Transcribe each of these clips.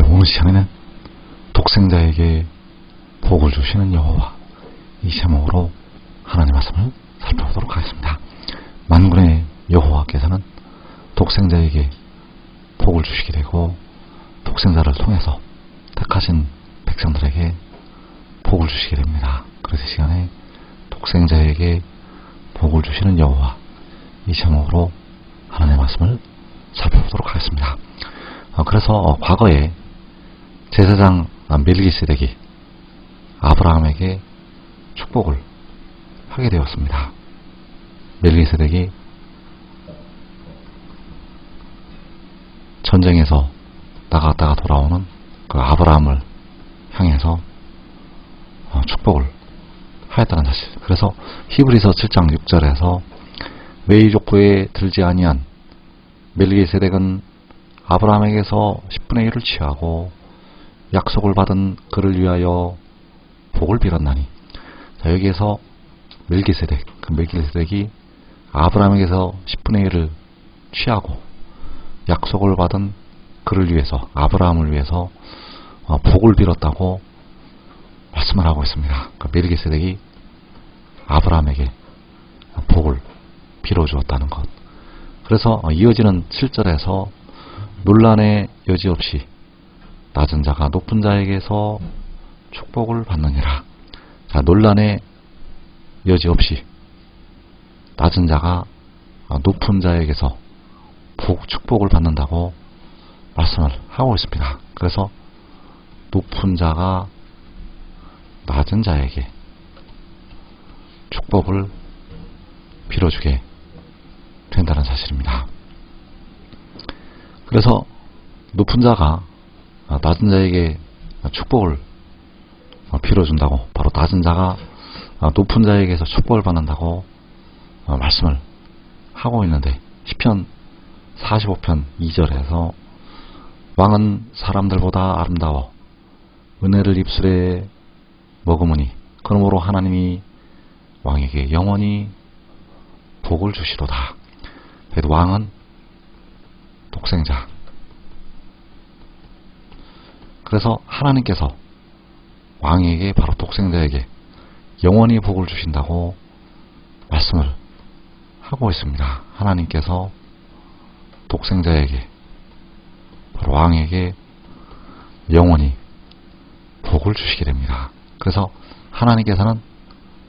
오늘 시간에는 독생자에게 복을 주시는 여호와, 이 제목으로 하나님 말씀을 살펴보도록 하겠습니다. 만군의 여호와께서는 독생자에게 복을 주시게 되고 독생자를 통해서 택하신 백성들에게 복을 주시게 됩니다. 그래서 이 시간에 독생자에게 복을 주시는 여호와, 이 제목으로 하나님의 말씀을 살펴보도록 하겠습니다. 그래서 과거에 제사장 멜기세덱이 아브라함에게 축복을 하게 되었습니다. 멜기세덱이 전쟁에서 나갔다가 돌아오는 그 아브라함을 향해서 축복을 하였다는 사실. 그래서 히브리서 7장 6절에서 외의 족보에 들지 아니한 멜기세덱은 아브라함에게서 10분의 1을 취하고 약속을 받은 그를 위하여 복을 빌었나니. 자, 여기에서 멜기세덱이 아브라함에게서 10분의 1을 취하고 약속을 받은 그를 위해서, 아브라함을 위해서 복을 빌었다고 말씀을 하고 있습니다. 그 멜기세덱이 아브라함에게 복을 빌어주었다는 것. 그래서 이어지는 7절에서 논란의 여지 없이 낮은 자가 높은 자에게서 축복을 받느니라. 자, 논란의 여지 없이 낮은 자가 높은 자에게서 축복을 받는다고 말씀을 하고 있습니다. 그래서 높은 자가 낮은 자에게 축복을 빌어주게 된다는 사실입니다. 그래서 높은 자가 낮은 자에게 축복을 빌어준다고, 바로 낮은 자가 높은 자에게서 축복을 받는다고 말씀을 하고 있는데, 시편 45편 2절에서 왕은 사람들보다 아름다워 은혜를 입술에 머금으니 그러므로 하나님이 왕에게 영원히 복을 주시로다. 그래도 왕은 독생자. 그래서 하나님께서 왕에게, 바로 독생자에게 영원히 복을 주신다고 말씀을 하고 있습니다. 하나님께서 독생자에게, 바로 왕에게 영원히 복을 주시게 됩니다. 그래서 하나님께서는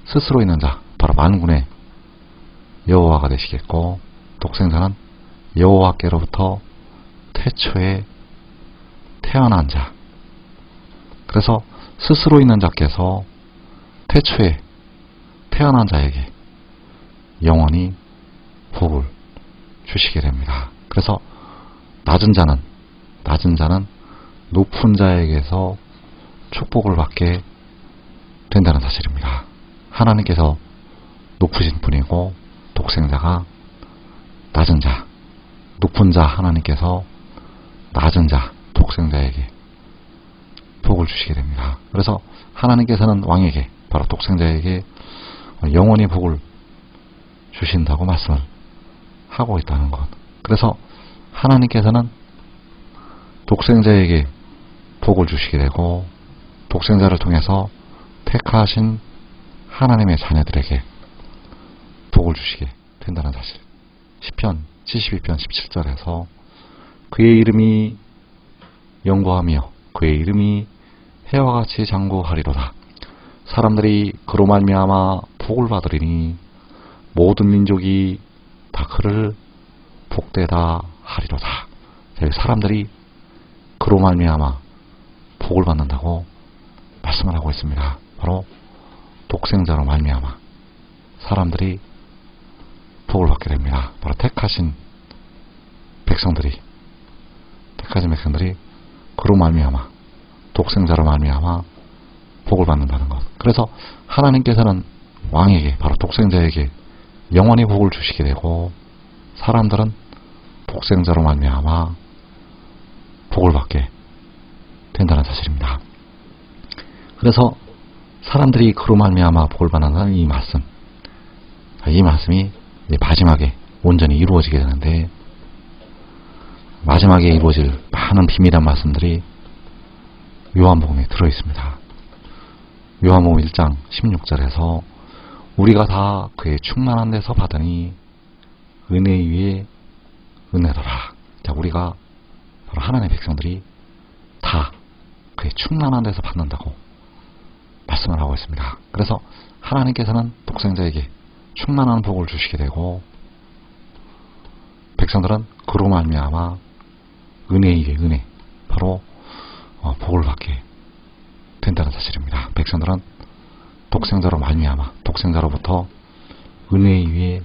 스스로 있는 자, 바로 만군의 여호와가 되시겠고, 독생자는 여호와께로부터 태초에 태어난 자. 그래서 스스로 있는 자께서 태초에 태어난 자에게 영원히 복을 주시게 됩니다. 그래서 낮은 자는 높은 자에게서 축복을 받게 된다는 사실입니다. 하나님께서 높으신 분이고 독생자가 낮은 자, 높은 자 하나님께서 낮은 자 독생자에게 복을 주시게 됩니다. 그래서 하나님께서는 왕에게, 바로 독생자에게 영원히 복을 주신다고 말씀을 하고 있다는 것. 그래서 하나님께서는 독생자에게 복을 주시게 되고 독생자를 통해서 택하신 하나님의 자녀들에게 복을 주시게 된다는 사실. 시편 72편 17절에서 그의 이름이 영고하며 그의 이름이 해와 같이 장구하리로다. 사람들이 그로 말미암아 복을 받으리니 모든 민족이 다 그를 복되다 하리로다. 사람들이 그로 말미암아 복을 받는다고 말씀을 하고 있습니다. 바로 독생자로 말미암아 사람들이 복을 받게 됩니다. 바로 택하신 백성들이 그로 말미암아, 독생자로 말미암아 복을 받는다는 것. 그래서 하나님께서는 왕에게, 바로 독생자에게 영원히 복을 주시게 되고 사람들은 독생자로 말미암아 복을 받게 된다는 사실입니다. 그래서 사람들이 그로 말미암아 복을 받는다는 이 말씀이 마지막에 온전히 이루어지게 되는데, 마지막에 이루어질 많은 비밀한 말씀들이 요한복음에 들어있습니다. 요한복음 1장 16절에서 우리가 다 그의 충만한 데서 받으니 은혜 위에 은혜더라. 자, 우리가 바로 하나님의 백성들이 다 그의 충만한 데서 받는다고 말씀을 하고 있습니다. 그래서 하나님께서는 독생자에게 충만한 복을 주시게 되고 백성들은 그로 말미암아 은혜 위에 은혜, 바로 복을 받게 된다는 사실입니다. 백성들은 독생자로 말미암아 독생자로부터 은혜 위에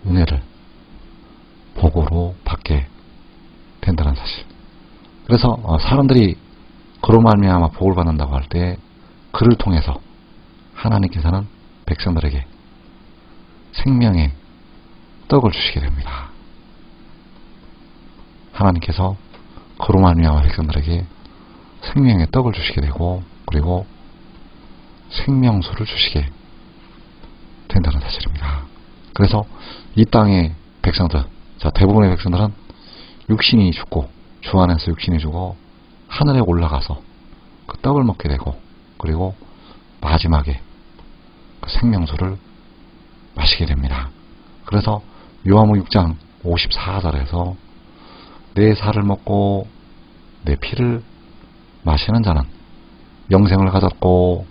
은혜를 복으로 받게 된다는 사실. 그래서 사람들이 그로 말미암아 복을 받는다고 할 때 그를 통해서 하나님께서는 백성들에게 생명의 떡을 주시게 됩니다. 하나님께서 그로 말미암아 백성들에게 생명의 떡을 주시게 되고 그리고 생명수를 주시게 된다는 사실입니다. 그래서 이 땅의 백성들, 자, 대부분의 백성들은 육신이 죽고 주 안에서 육신이 죽어 하늘에 올라가서 그 떡을 먹게 되고 그리고 마지막에 그 생명수를 마시게 됩니다. 그래서 요한복음 6장 54절에서 내 살을 먹고 내 피를 마시는 자는 영생을 가졌고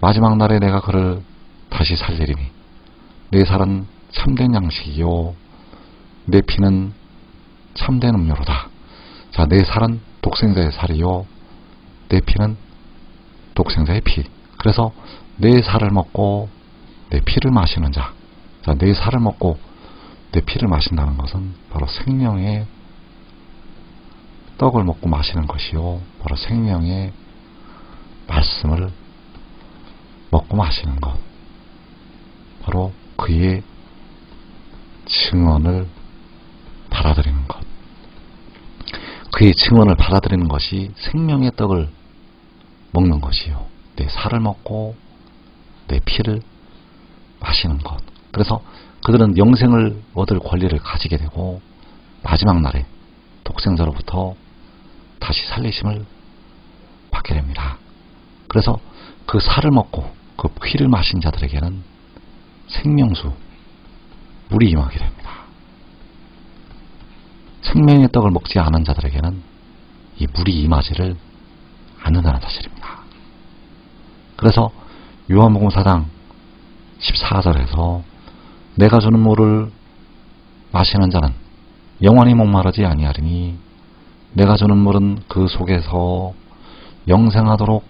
마지막 날에 내가 그를 다시 살리리니 내 살은 참된 양식이요 내 피는 참된 음료로다. 자, 내 살은 독생자의 살이요 내 피는 독생자의 피. 그래서 내 살을 먹고 내 피를 마시는 자. 자, 내 살을 먹고 내 피를 마신다는 것은 바로 생명의 떡을 먹고 마시는 것이요 바로 생명의 말씀을 먹고 마시는 것, 바로 그의 증언을 받아들이는 것. 그의 증언을 받아들이는 것이 생명의 떡을 먹는 것이요 내 살을 먹고 내 피를 마시는 것. 그래서 그들은 영생을 얻을 권리를 가지게 되고 마지막 날에 독생자로부터 다시 살리심을 받게 됩니다. 그래서 그 살을 먹고 그 피를 마신 자들에게는 생명수, 물이 임하게 됩니다. 생명의 떡을 먹지 않은 자들에게는 이 물이 임하지를 않는다는 사실입니다. 그래서 요한복음 4장 14절에서 내가 주는 물을 마시는 자는 영원히 목마르지 아니하리니 내가 주는 물은 그 속에서 영생하도록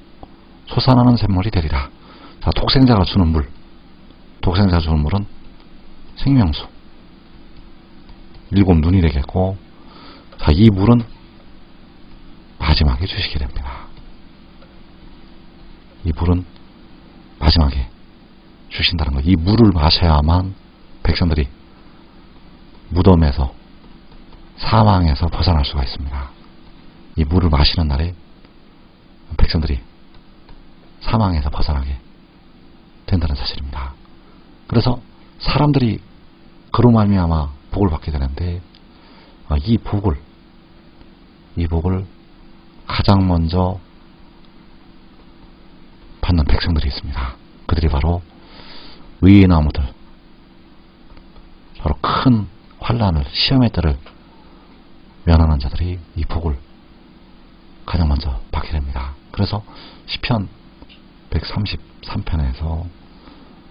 솟아나는 샘물이 되리라. 자, 독생자가 주는 물, 독생자가 주는 물은 생명수, 일곱 눈이 되겠고, 자, 이 물은 마지막에 주시게 됩니다. 이 물은 마지막에 주신다는 것. 이 물을 마셔야만 백성들이 무덤에서 사망에서 벗어날 수가 있습니다. 이 물을 마시는 날에 백성들이 사망에서 벗어나게 된다는 사실입니다. 그래서 사람들이 그로 말미암아 복을 받게 되는데 이 복을 가장 먼저 받는 백성들이 있습니다. 그들이 바로 의의 나무들, 바로 큰 환난을, 시험의 때를 면하는 자들이 이 복을 가장 먼저 받게 됩니다. 그래서 시편 133편에서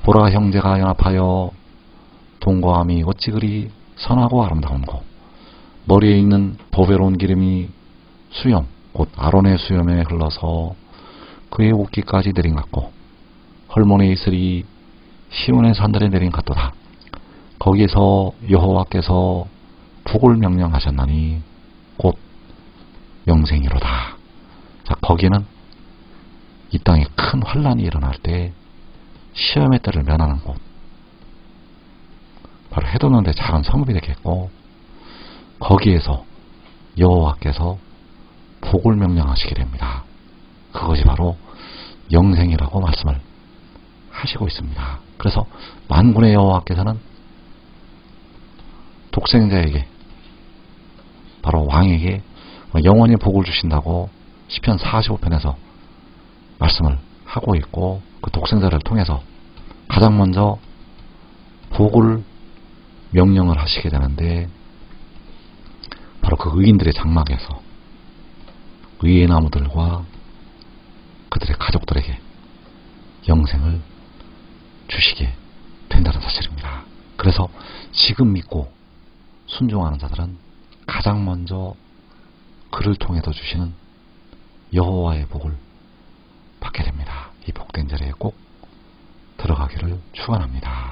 보라 형제가 연합하여 동거함이 어찌 그리 선하고 아름다운고 머리에 있는 보배로운 기름이 수염 곧 아론의 수염에 흘러서 그의 옷깃까지 내린 같고 헐몬에 있으리 시온의 산들에 내린 같도다. 거기에서 여호와께서 복을 명령하셨나니 곧 영생이로다. 자, 거기는 이 땅에 큰 환란이 일어날 때 시험의 때를 면하는 곳, 바로 해돋는데 작은 성읍이 되겠고 거기에서 여호와께서 복을 명령하시게 됩니다. 그것이 바로 영생이라고 말씀을 하시고 있습니다. 그래서 만군의 여호와께서는 독생자에게, 바로 왕에게 영원히 복을 주신다고 시편 45편에서 말씀을 하고 있고, 그 독생자를 통해서 가장 먼저 복을 명령을 하시게 되는데, 바로 그 의인들의 장막에서 의의 나무들과 그들의 가족들에게 영생을 주시게 된다는 사실입니다. 그래서 지금 믿고 순종하는 자들은 가장 먼저 그를 통해서 주시는 여호와의 복을 받게 됩니다. 이 복된 자리에 꼭 들어가기를 축원합니다.